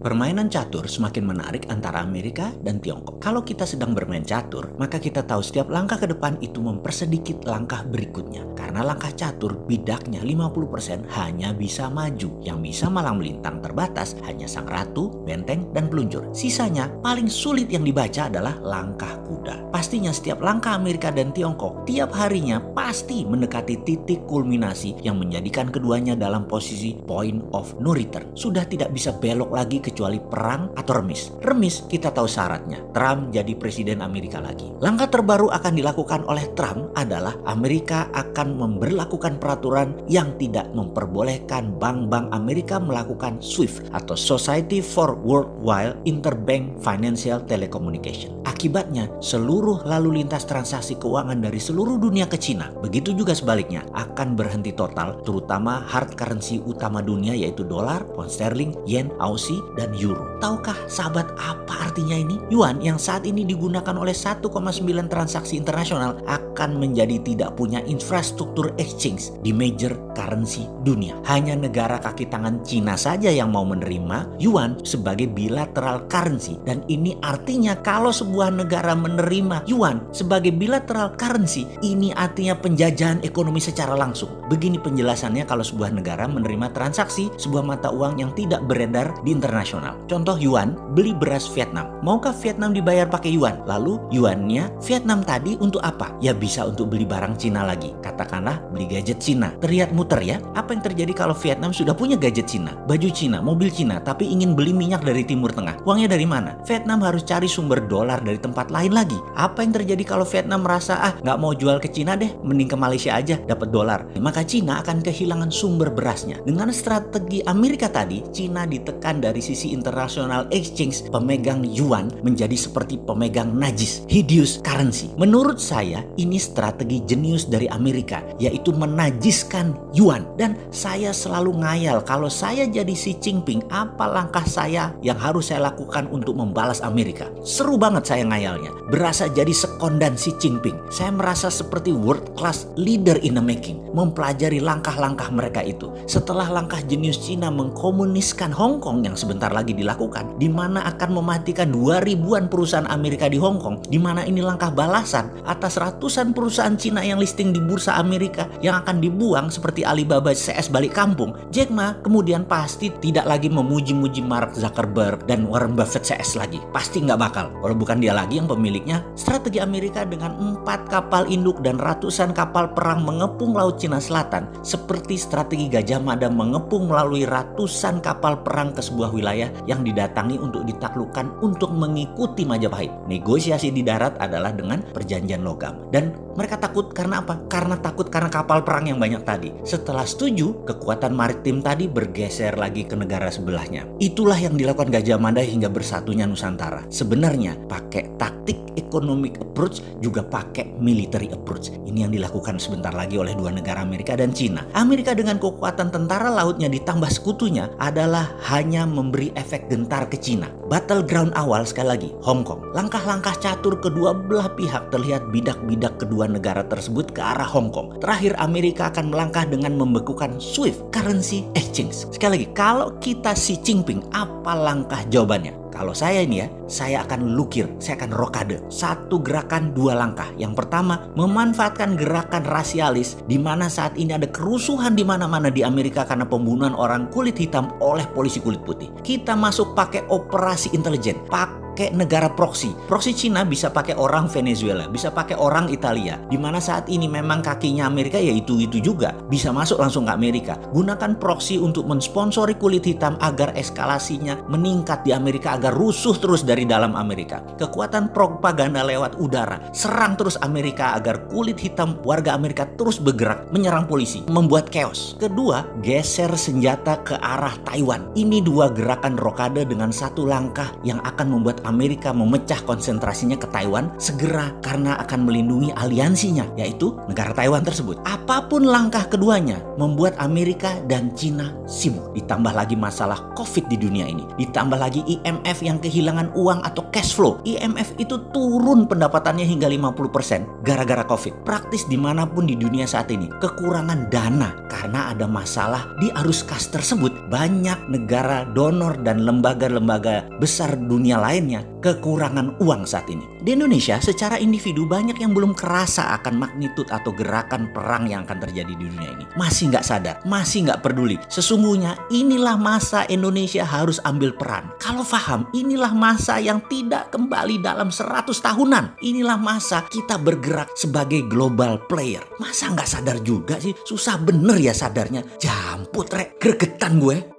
Permainan catur semakin menarik antara Amerika dan Tiongkok. Kalau kita sedang bermain catur, maka kita tahu setiap langkah ke depan itu mempersedikit langkah berikutnya. Karena langkah catur bidaknya 50% hanya bisa maju. Yang bisa malang melintang terbatas hanya sang ratu, benteng, dan peluncur. Sisanya paling sulit yang dibaca adalah langkah kuda. Pastinya setiap langkah Amerika dan Tiongkok tiap harinya pasti mendekati titik kulminasi yang menjadikan keduanya dalam posisi point of no return. Sudah tidak bisa belok lagi kecuali perang atau remis. Remis kita tahu syaratnya, Trump jadi presiden Amerika lagi. Langkah terbaru akan dilakukan oleh Trump adalah Amerika akan memberlakukan peraturan yang tidak memperbolehkan bank-bank Amerika melakukan SWIFT atau Society for Worldwide Interbank Financial Telecommunication. Akibatnya, seluruh lalu lintas transaksi keuangan dari seluruh dunia ke Cina, begitu juga sebaliknya, akan berhenti total, terutama hard currency utama dunia yaitu dolar, pound sterling, yen, Aussie, dan euro. Tahukah sahabat apa artinya ini? Yuan yang saat ini digunakan oleh 1,9 transaksi internasional akan menjadi tidak punya infrastruktur exchange di major currency dunia. Hanya negara kaki tangan Cina saja yang mau menerima yuan sebagai bilateral currency, dan ini artinya kalau sebuah negara menerima yuan sebagai bilateral currency, ini artinya penjajahan ekonomi secara langsung. Begini penjelasannya kalau sebuah negara menerima transaksi sebuah mata uang yang tidak beredar di internasional. Contoh yuan, beli beras Vietnam. Maukah Vietnam dibayar pakai yuan? Lalu yuannya Vietnam tadi untuk apa? Ya bisa untuk beli barang Cina lagi. Katakanlah beli gadget Cina. Terlihat muter ya? Apa yang terjadi kalau Vietnam sudah punya gadget Cina, baju Cina, mobil Cina, tapi ingin beli minyak dari Timur Tengah? Uangnya dari mana? Vietnam harus cari sumber dolar dari tempat lain lagi. Apa yang terjadi kalau Vietnam merasa nggak mau jual ke Cina deh, mending ke Malaysia aja dapat dolar? Maka Cina akan kehilangan sumber berasnya. Dengan strategi Amerika tadi, Cina ditekan dari sisi international exchange, pemegang yuan menjadi seperti pemegang najis, hideous currency. Menurut saya ini strategi jenius dari Amerika, yaitu menajiskan yuan. Dan saya selalu ngayal kalau saya jadi Xi Jinping, apa langkah saya yang harus saya lakukan untuk membalas Amerika. Seru banget saya ngayalnya, berasa jadi sekondan Xi Jinping. Saya merasa seperti world class leader in the making, mempelajari langkah-langkah mereka itu. Setelah langkah jenius Cina mengkomuniskan Hong Kong yang sebentar lagi dilakukan, di mana akan mematikan 2000-an perusahaan Amerika di Hong Kong, di mana ini langkah balasan atas ratusan perusahaan Cina yang listing di bursa Amerika yang akan dibuang seperti Alibaba CS balik kampung. Jack Ma kemudian pasti tidak lagi memuji-muji Mark Zuckerberg dan Warren Buffett CS lagi. Pasti nggak bakal. Kalau bukan dia lagi yang pemiliknya. Strategi Amerika dengan 4 kapal induk dan ratusan kapal perang mengepung Laut Cina Selatan, seperti strategi Gajah Mada mengepung melalui ratusan kapal perang ke sebuah wilayah yang didatangi untuk ditaklukkan untuk mengikuti Majapahit. Negosiasi di darat adalah dengan perjanjian logam. Dan mereka takut karena apa? Karena takut karena kapal perang yang banyak tadi. Setelah setuju, kekuatan maritim tadi bergeser lagi ke negara sebelahnya. Itulah yang dilakukan Gajah Mada hingga bersatunya Nusantara. Sebenarnya pakai taktik economic approach juga pakai military approach. Ini yang dilakukan sebentar lagi oleh dua negara Amerika dan Cina. Amerika dengan kekuatan tentara lautnya ditambah sekutunya adalah hanya memberi efek gentar ke Cina. Battleground awal sekali lagi Hong Kong. Langkah-langkah catur kedua belah pihak terlihat bidak-bidak kedua negara tersebut ke arah Hong Kong. Terakhir Amerika akan melangkah dengan membekukan SWIFT, currency exchange. Sekali lagi, kalau kita Xi Jinping, apa langkah jawabannya? Kalau saya ini ya, saya akan lukir, saya akan rokade. Satu gerakan, dua langkah. Yang pertama, memanfaatkan gerakan rasialis di mana saat ini ada kerusuhan di mana-mana di Amerika karena pembunuhan orang kulit hitam oleh polisi kulit putih. Kita masuk pakai operasi intelijen, pakai negara proksi. Proksi Cina bisa pakai orang Venezuela, bisa pakai orang Italia. Di mana saat ini memang kakinya Amerika ya itu juga. Bisa masuk langsung ke Amerika. Gunakan proksi untuk mensponsori kulit hitam agar eskalasinya meningkat di Amerika, agar rusuh terus dari dalam Amerika. Kekuatan propaganda lewat udara. Serang terus Amerika agar kulit hitam warga Amerika terus bergerak menyerang polisi, membuat chaos. Kedua, geser senjata ke arah Taiwan. Ini dua gerakan rokade dengan satu langkah yang akan membuat membuat Amerika memecah konsentrasinya ke Taiwan segera karena akan melindungi aliansinya, yaitu negara Taiwan tersebut. Apapun langkah keduanya membuat Amerika dan Cina sibuk. Ditambah lagi masalah COVID di dunia ini. Ditambah lagi IMF yang kehilangan uang atau cash flow. IMF itu turun pendapatannya hingga 50% gara-gara COVID. Praktis dimanapun di dunia saat ini kekurangan dana karena ada masalah di arus kas tersebut. Banyak negara donor dan lembaga-lembaga besar dunia lainnya kekurangan uang saat ini. Di Indonesia secara individu banyak yang belum kerasa akan magnitud atau gerakan perang yang akan terjadi di dunia ini. Masih nggak sadar, masih nggak peduli. Sesungguhnya inilah masa Indonesia harus ambil peran. Kalau paham, inilah masa yang tidak kembali dalam 100 tahunan. Inilah masa kita bergerak sebagai global player. Masa nggak sadar juga sih? Susah bener ya sadarnya. Jamput rek, gregetan gue.